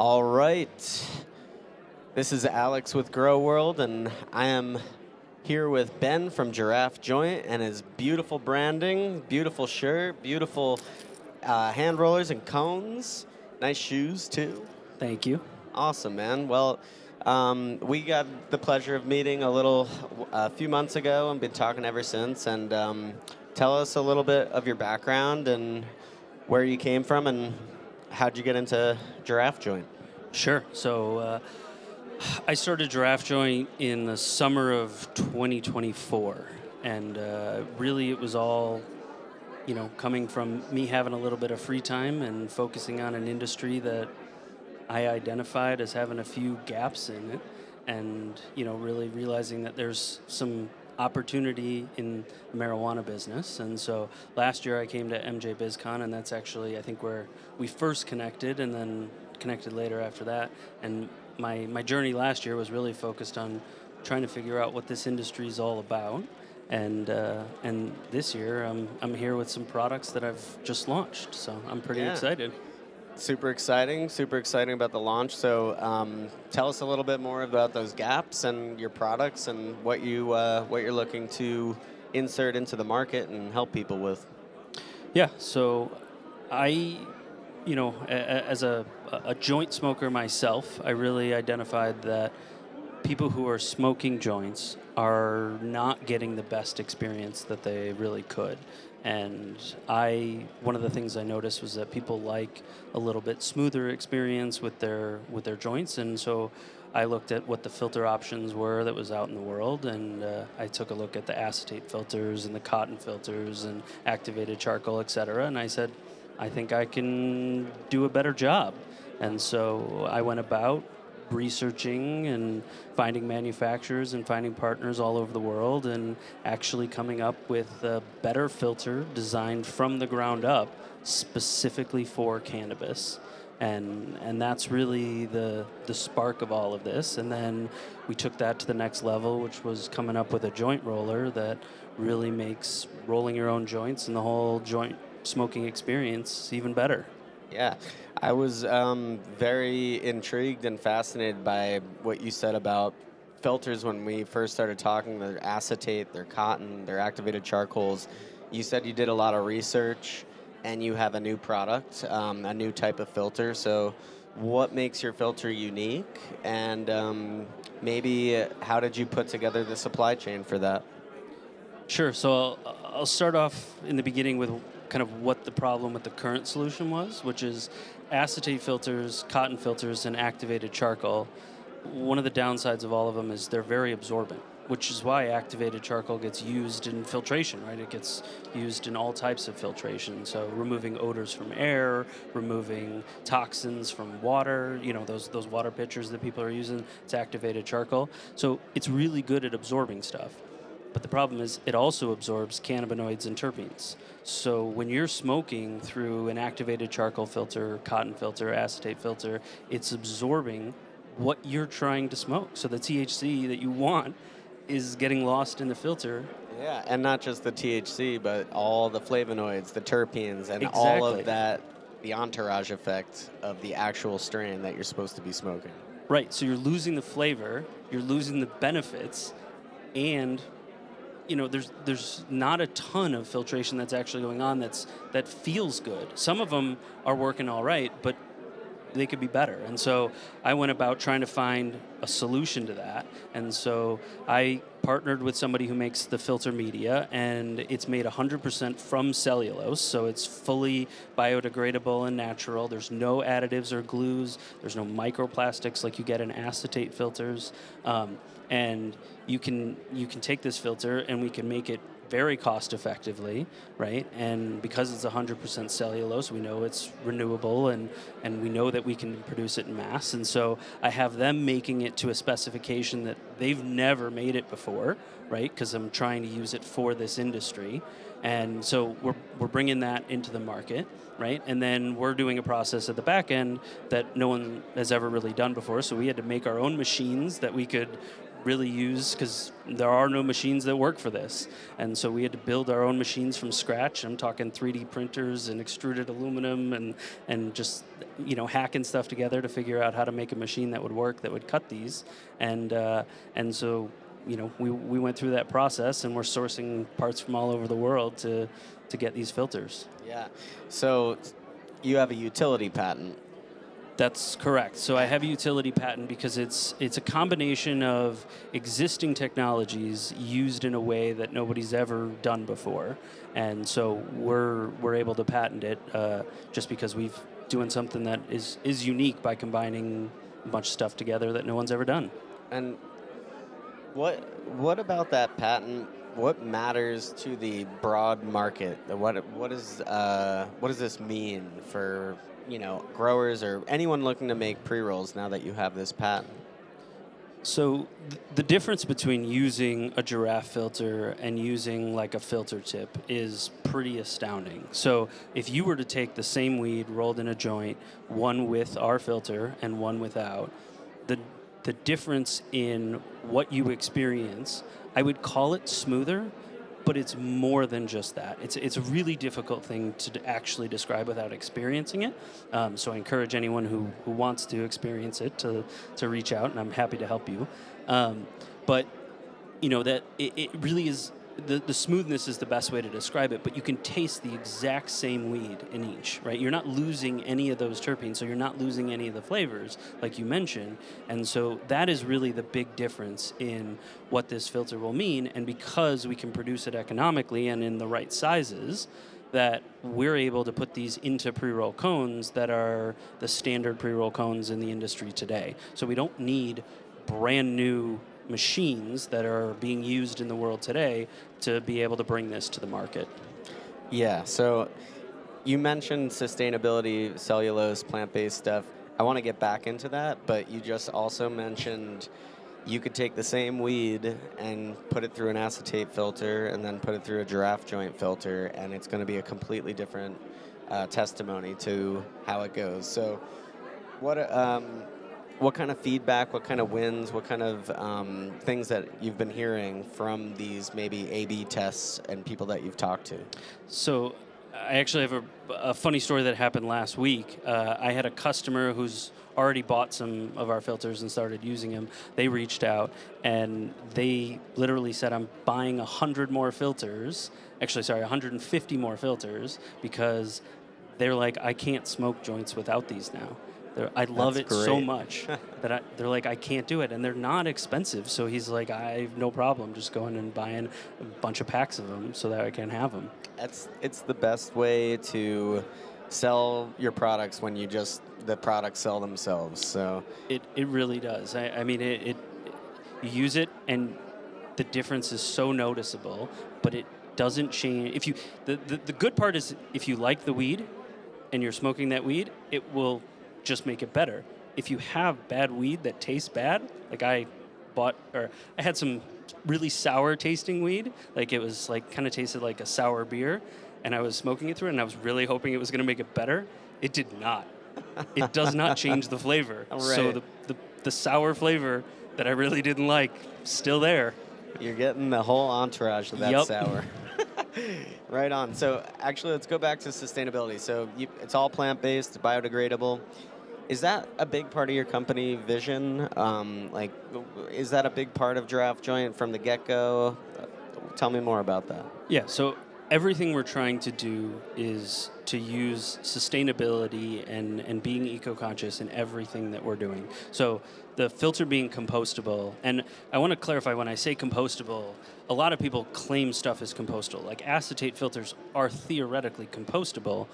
All right. This is Alex with Grow World, and I am here with Ben from Giraffe Joint and his beautiful branding, beautiful shirt, beautiful hand rollers and cones. Nice shoes, too. Thank you. Awesome, man. Well, we got the pleasure of meeting a few months ago and been talking ever since. And tell us a little bit of your background and where you came from and how'd you get into Giraffe Joint? Sure. So I started Giraffe Joint in the summer of 2024. And really it was all, coming from me having a little bit of free time and focusing on an industry that I identified as having a few gaps in it, and really realizing that there's some opportunity in the marijuana business. And so last year I came to MJ BizCon, and that's actually I think where we first connected, and then connected later after that. And my journey last year was really focused on trying to figure out what this industry is all about. And this year I'm here with some products that I've just launched, so I'm pretty excited. Super exciting about the launch. So tell us a little bit more about those gaps and your products and what you're looking to insert into the market and help people with. Yeah, so I, as a joint smoker myself, I really identified that people who are smoking joints are not getting the best experience that they really could. And one of the things I noticed was that people like a little bit smoother experience with their joints, and so I looked at what the filter options were that was out in the world, and I took a look at the acetate filters and the cotton filters and activated charcoal, etc. And I said, I think I can do a better job. And so I went about researching and finding manufacturers and finding partners all over the world and actually coming up with a better filter designed from the ground up specifically for cannabis. And that's really the spark of all of this. And then we took that to the next level, which was coming up with a joint roller that really makes rolling your own joints and the whole joint smoking experience even better. Yeah, I was very intrigued and fascinated by what you said about filters when we first started talking. Their acetate, their cotton, their activated charcoals. You said you did a lot of research and you have a new product, a new type of filter. So what makes your filter unique? And maybe how did you put together the supply chain for that? Sure. So I'll start off in the beginning with kind of what the problem with the current solution was, which is acetate filters, cotton filters, and activated charcoal. One of the downsides of all of them is they're very absorbent, which is why activated charcoal gets used in filtration, right? It gets used in all types of filtration. So removing odors from air, removing toxins from water, those water pitchers that people are using, it's activated charcoal. So it's really good at absorbing stuff. But the problem is it also absorbs cannabinoids and terpenes. So when you're smoking through an activated charcoal filter, cotton filter, acetate filter, it's absorbing what you're trying to smoke. So the THC that you want is getting lost in the filter. Yeah, and not just the THC, but all the flavonoids, the terpenes, and Exactly. all of that, the entourage effect of the actual strain that you're supposed to be smoking. Right, so you're losing the flavor, you're losing the benefits, and there's not a ton of filtration that's actually going on that feels good. Some of them are working all right, but they could be better. And so I went about trying to find a solution to that. And so I partnered with somebody who makes the filter media, and it's made 100% from cellulose, so it's fully biodegradable and natural. There's no additives or glues. There's no microplastics like you get in acetate filters. And you can take this filter, and we can make it very cost effectively, right? And because it's 100% cellulose, we know it's renewable, and we know that we can produce it in mass. And so I have them making it to a specification that they've never made it before, right? Because I'm trying to use it for this industry. And so we're bringing that into the market, right? And then we're doing a process at the back end that no one has ever really done before. So we had to make our own machines that we could really use, because there are no machines that work for this. And so we had to build our own machines from scratch. I'm talking 3D printers and extruded aluminum and just, hacking stuff together to figure out how to make a machine that would work, that would cut these. And so, we went through that process, and we're sourcing parts from all over the world to get these filters. Yeah. So you have a utility patent. That's correct. So I have a utility patent because it's a combination of existing technologies used in a way that nobody's ever done before, and so we're able to patent it just because we've doing something that is unique by combining a bunch of stuff together that no one's ever done. And what about that patent? What matters to the broad market? What does this mean for growers or anyone looking to make pre-rolls now that you have this patent? So the difference between using a Giraffe filter and using like a filter tip is pretty astounding. So if you were to take the same weed rolled in a joint, one with our filter and one without, the difference in what you experience, I would call it smoother, but it's more than just that. It's a really difficult thing to actually describe without experiencing it. So I encourage anyone who wants to experience it to reach out, and I'm happy to help you. But that it really is, the smoothness is the best way to describe it, but you can taste the exact same weed in each, right? You're not losing any of those terpenes, so you're not losing any of the flavors, like you mentioned. And so that is really the big difference in what this filter will mean. And because we can produce it economically and in the right sizes, that we're able to put these into pre-roll cones that are the standard pre-roll cones in the industry today. So we don't need brand new machines that are being used in the world today to be able to bring this to the market. Yeah, so you mentioned sustainability, cellulose, plant-based stuff. I want to get back into that, but you just also mentioned you could take the same weed and put it through an acetate filter and then put it through a Giraffe Joint filter, and it's going to be a completely different testimony to how it goes. So what kind of feedback, what kind of wins, what kind of things that you've been hearing from these maybe A/B tests and people that you've talked to? So I actually have a funny story that happened last week. I had a customer who's already bought some of our filters and started using them. They reached out and they literally said, I'm buying 100 more filters. Actually, sorry, 150 more filters, because they're like, I can't smoke joints without these now. I love it so much that they're like, I can't do it. And they're not expensive. So he's like, I have no problem just going and buying a bunch of packs of them so that I can have them. It's the best way to sell your products when the products sell themselves. So it really does. I mean, you use it and the difference is so noticeable, but it doesn't change. The good part is if you like the weed and you're smoking that weed, it will just make it better. If you have bad weed that tastes bad, like I had some really sour tasting weed, like it was like kind of tasted like a sour beer, and I was smoking it through it, and I was really hoping it was going to make it better. It did not. It does not change the flavor. Right. So the sour flavor that I really didn't like, still there. You're getting the whole entourage of that sour. Right on. So actually, let's go back to sustainability. So it's all plant-based, biodegradable. Is that a big part of your company vision? Is that a big part of Giraffe Joint from the get-go? Tell me more about that. Yeah, so everything we're trying to do is to use sustainability and being eco-conscious in everything that we're doing. So the filter being compostable, and I want to clarify, when I say compostable, a lot of people claim stuff is compostable. Like acetate filters are theoretically compostable,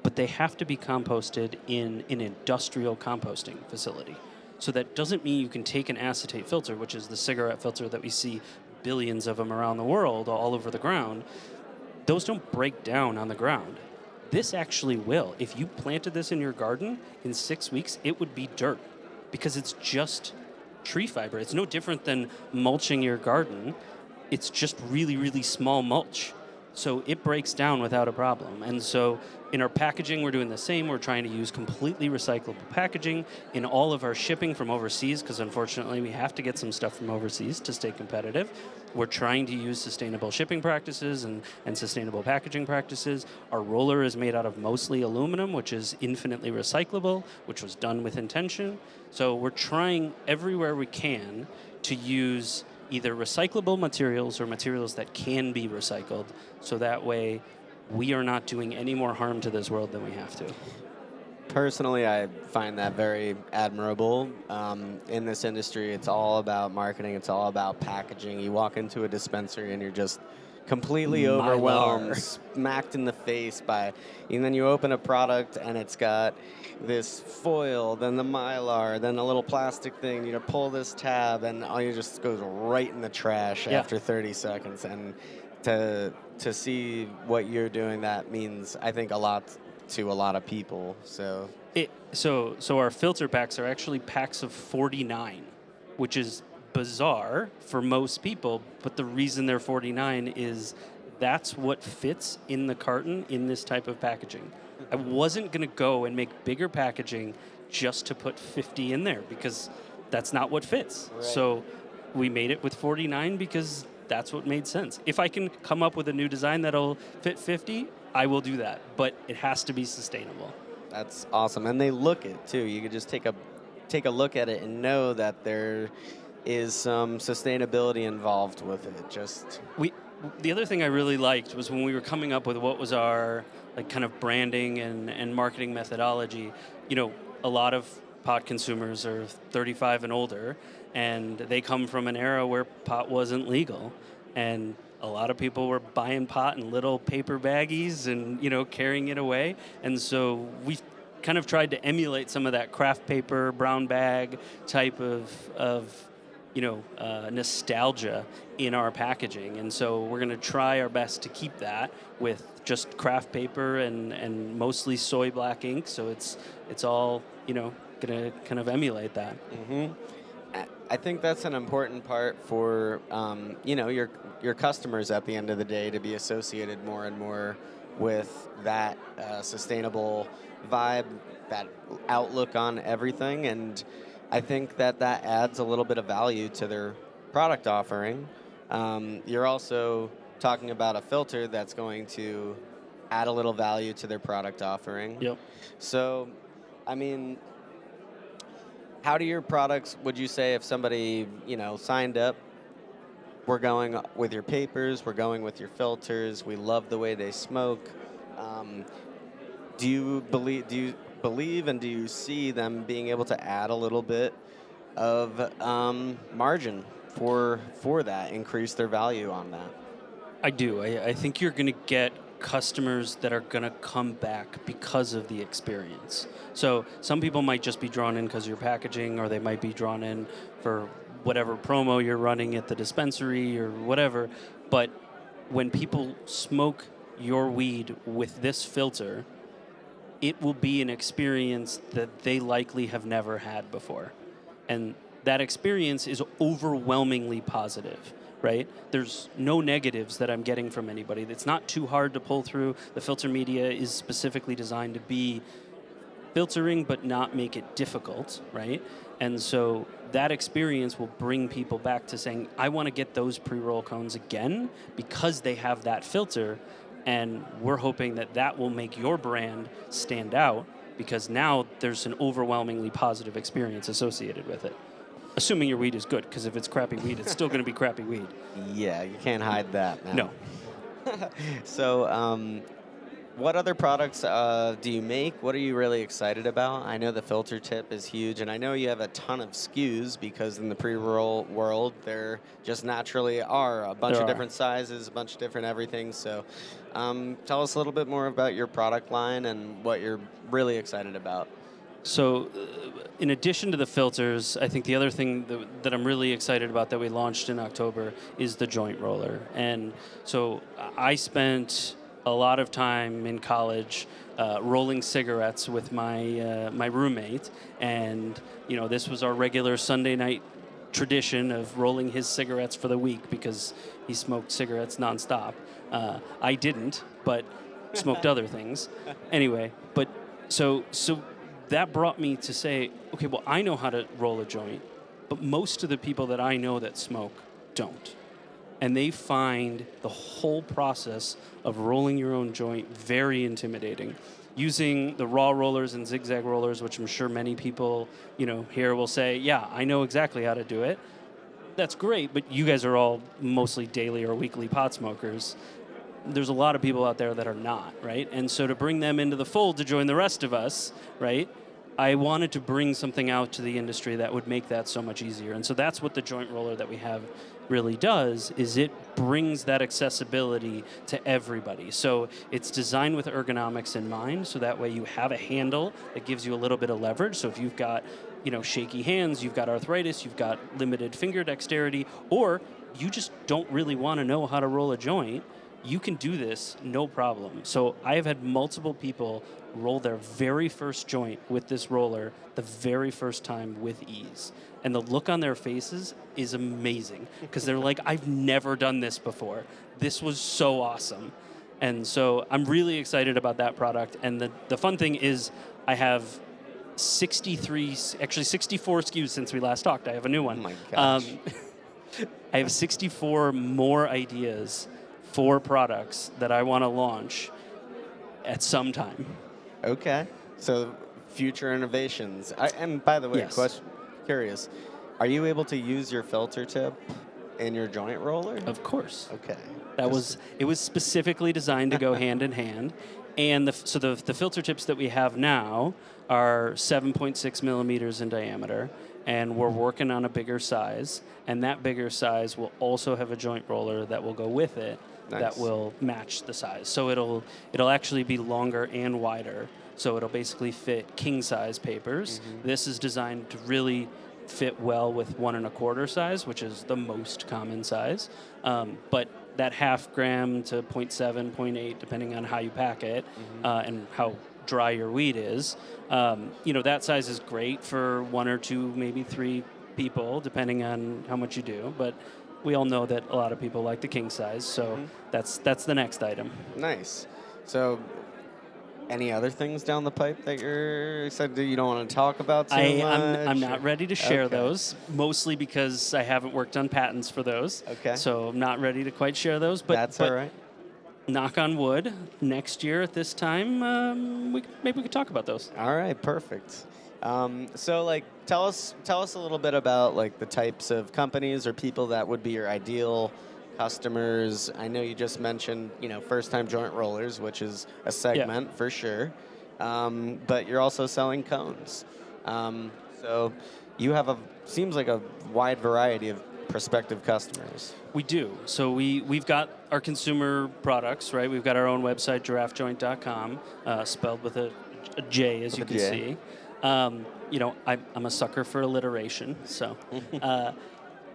but they have to be composted in an industrial composting facility. So that doesn't mean you can take an acetate filter, which is the cigarette filter that we see billions of them around the world, all over the ground. Those don't break down on the ground. This actually will. If you planted this in your garden, in 6 weeks, it would be dirt, because it's just tree fiber. It's no different than mulching your garden. It's just really, really small mulch. So it breaks down without a problem. And so in our packaging, we're doing the same. We're trying to use completely recyclable packaging in all of our shipping from overseas, because unfortunately we have to get some stuff from overseas to stay competitive. We're trying to use sustainable shipping practices and sustainable packaging practices. Our roller is made out of mostly aluminum, which is infinitely recyclable, which was done with intention. So we're trying everywhere we can to use either recyclable materials or materials that can be recycled, so that way we are not doing any more harm to this world than we have to. Personally, I find that very admirable. In this industry, it's all about marketing. It's all about packaging. You walk into a dispensary and you're just completely overwhelmed, smacked in the face by, and then you open a product and it's got this foil, then the mylar, then a little plastic thing. You pull this tab, and all you just goes right in the trash after 30 seconds. And to see what you're doing, that means, I think, a lot to a lot of people. So our filter packs are actually packs of 49, which is bizarre for most people, but the reason they're 49 is that's what fits in the carton in this type of packaging. I wasn't going to go and make bigger packaging just to put 50 in there, because that's not what fits. Right. So we made it with 49 because that's what made sense. If I can come up with a new design that'll fit 50, I will do that, but it has to be sustainable. That's awesome. And they look it too. You could just take a look at it and know that there is some sustainability involved with it. The other thing I really liked was when we were coming up with what was our kind of branding and marketing methodology. A lot of pot consumers are 35 and older, and they come from an era where pot wasn't legal, and a lot of people were buying pot in little paper baggies and carrying it away. And so we kind of tried to emulate some of that craft paper brown bag type of nostalgia in our packaging. And so we're going to try our best to keep that with just craft paper and mostly soy black ink. So it's all going to kind of emulate that. Mm-hmm. I think that's an important part for your customers at the end of the day, to be associated more and more with that sustainable vibe, that outlook on everything. And I think that adds a little bit of value to their product offering. You're also talking about a filter that's going to add a little value to their product offering. Yep. So, I mean, how do your products, would you say, if somebody, signed up, we're going with your papers, we're going with your filters, we love the way they smoke, do you believe and do you see them being able to add a little bit of margin for that, increase their value on that? I do. I think you're going to get customers that are going to come back because of the experience. So some people might just be drawn in because of your packaging, or they might be drawn in for whatever promo you're running at the dispensary or whatever. But when people smoke your weed with this filter, it will be an experience that they likely have never had before. And that experience is overwhelmingly positive. Right? There's no negatives that I'm getting from anybody. It's not too hard to pull through. The filter media is specifically designed to be filtering but not make it difficult, right? And so that experience will bring people back to saying, I want to get those pre-roll cones again because they have that filter, and we're hoping that will make your brand stand out, because now there's an overwhelmingly positive experience associated with it. Assuming your weed is good, because if it's crappy weed, it's still going to be crappy weed. Yeah, you can't hide that now. No. So, what other products do you make? What are you really excited about? I know the filter tip is huge, and I know you have a ton of SKUs, because in the pre-roll world, there just naturally are a bunch of different sizes, a bunch of different everything. So, tell us a little bit more about your product line and what you're really excited about. So, in addition to the filters, I think the other thing that I'm really excited about that we launched in October is the joint roller. And so I spent a lot of time in college rolling cigarettes with my roommate, and this was our regular Sunday night tradition of rolling his cigarettes for the week because he smoked cigarettes nonstop. I didn't, but smoked other things. Anyway, but so that brought me to say, okay, well, I know how to roll a joint, but most of the people that I know that smoke don't. And they find the whole process of rolling your own joint very intimidating. Using the raw rollers and zigzag rollers, which I'm sure many people, here will say, yeah, I know exactly how to do it. That's great, but you guys are all mostly daily or weekly pot smokers. There's a lot of people out there that are not, right? And so to bring them into the fold to join the rest of us, right, I wanted to bring something out to the industry that would make that so much easier. And so that's what the joint roller that we have really does, is it brings that accessibility to everybody. So it's designed with ergonomics in mind, so that way you have a handle that gives you a little bit of leverage. So if you've got, shaky hands, you've got arthritis, you've got limited finger dexterity, or you just don't really want to know how to roll a joint, you can do this no problem. So I have had multiple people roll their very first joint with this roller the very first time with ease. And the look on their faces is amazing because they're like, I've never done this before. This was so awesome. And so I'm really excited about that product. And the fun thing is I have 64 SKUs since we last talked. I have a new one. Oh my gosh. I have 64 more ideas for products that I want to launch at some time. Okay. So future innovations. And by the way, Yes. Curious, are you able to use your filter tip in your joint roller? Of course. Okay. It was specifically designed to go hand in hand. And the filter tips that we have now are 7.6 millimeters in diameter, and we're working on a bigger size. And that bigger size will also have a joint roller that will go with it. Nice. That will match the size. So it'll actually be longer and wider. So it'll basically fit king size papers. Mm-hmm. This is designed to really fit well with 1 1/4 size, which is the most common size. But that 0.5 gram to 0.7, 0.8, depending on how you pack it, mm-hmm. And how dry your weed is, that size is great for 1 or 2, maybe 3 people, depending on how much you do. But we all know that a lot of people like the king size, so mm-hmm. that's the next item. Nice. So, any other things down the pipe that you're excited you don't want to talk about too much? I'm not ready to share Okay. those, mostly because I haven't worked on patents for those. Okay. So I'm not ready to quite share those. But that's all right. Knock on wood, next year at this time, maybe we could talk about those. All right, perfect. So, tell us a little bit about the types of companies or people that would be your ideal customers. I know you just mentioned first-time joint rollers, which is a segment for sure, but you're also selling cones. So you have seems like a wide variety of prospective customers. We do. So we've got our consumer products, right? We've got our own website, giraffejoint.com, spelled with a J, as you can see. I'm a sucker for alliteration, so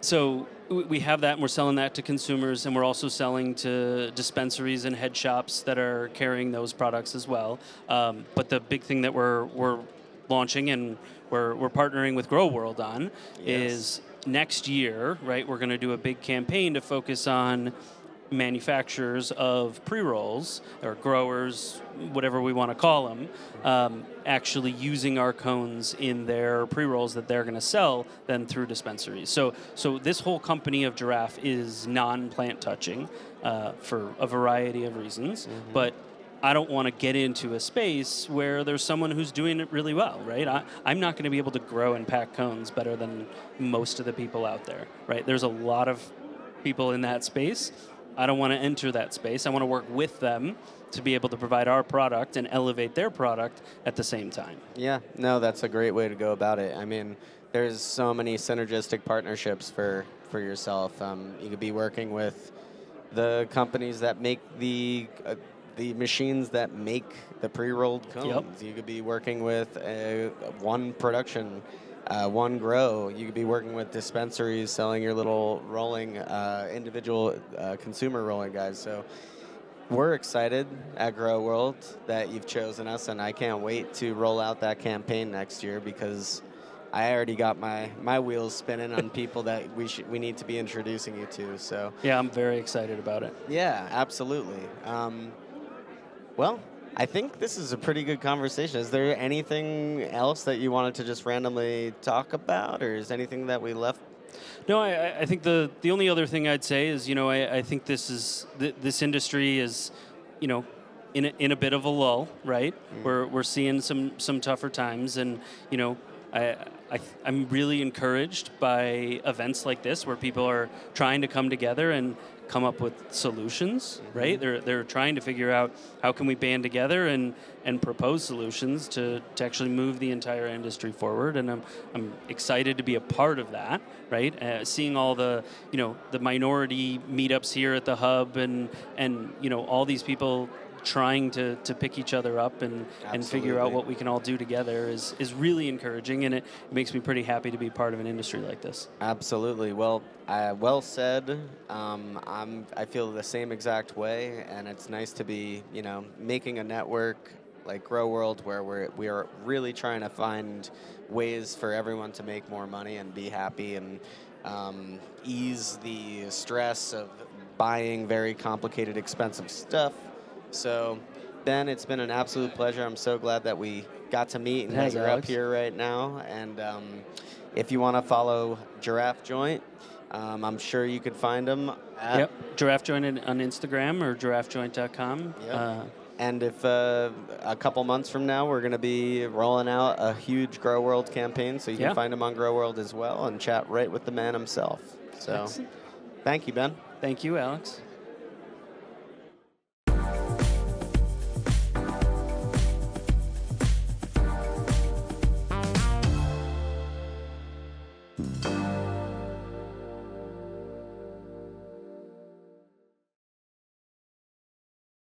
so we have that, and we're selling that to consumers, and we're also selling to dispensaries and head shops that are carrying those products as well. But the big thing that we're launching and we're partnering with Grow World on is next year, right? We're going to do a big campaign to focus on manufacturers of pre-rolls or growers, whatever we want to call them, actually using our cones in their pre-rolls that they're going to sell then through dispensaries. So this whole company of Giraffe is non-plant touching for a variety of reasons, mm-hmm. but I don't want to get into a space where there's someone who's doing it really well, right? I'm not going to be able to grow and pack cones better than most of the people out there, right? There's a lot of people in that space. I don't want to enter that space. I want to work with them to be able to provide our product and elevate their product at the same time. Yeah, no, that's a great way to go about it. I mean, there's so many synergistic partnerships for yourself. You could be working with the companies that make the machines that make the pre-rolled cones. Yep. You could be working with one production, one grow. You could be working with dispensaries selling your little rolling, individual consumer rolling guys. So we're excited at Grow World that you've chosen us, and I can't wait to roll out that campaign next year because I already got my wheels spinning on people that we need to be introducing you to. So Yeah, I'm very excited about it. yeah, absolutely. Well, I think this is a pretty good conversation. Is there anything else that you wanted to just randomly talk about, or is anything that we left? No, I think the only other thing I'd say is, I think this industry is, you know, in a bit of a lull, right? We're seeing some tougher times, and I, I'm really encouraged by events like this where people are trying to come together and come up with solutions, right? They're trying to figure out how can we band together and propose solutions to actually move the entire industry forward. And I'm excited to be a part of that, right? Seeing all the the minority meetups here at the hub, and all these people trying to pick each other up and figure out what we can all do together is really encouraging, and it makes me pretty happy to be part of an industry like this. Absolutely. Well, well said. I feel the same exact way, and it's nice to be, making a network like Grow World where we are really trying to find ways for everyone to make more money and be happy and ease the stress of buying very complicated, expensive stuff. So, Ben, it's been an absolute pleasure. I'm so glad that we got to meet and that you're up here right now. And if you want to follow Giraffe Joint, I'm sure you could find them at Giraffe Joint on Instagram or giraffejoint.com. Yep. And if a couple months from now, we're going to be rolling out a huge Grow World campaign, so you can find him on Grow World as well and chat right with the man himself. So, Excellent. Thank you, Ben. Thank you, Alex.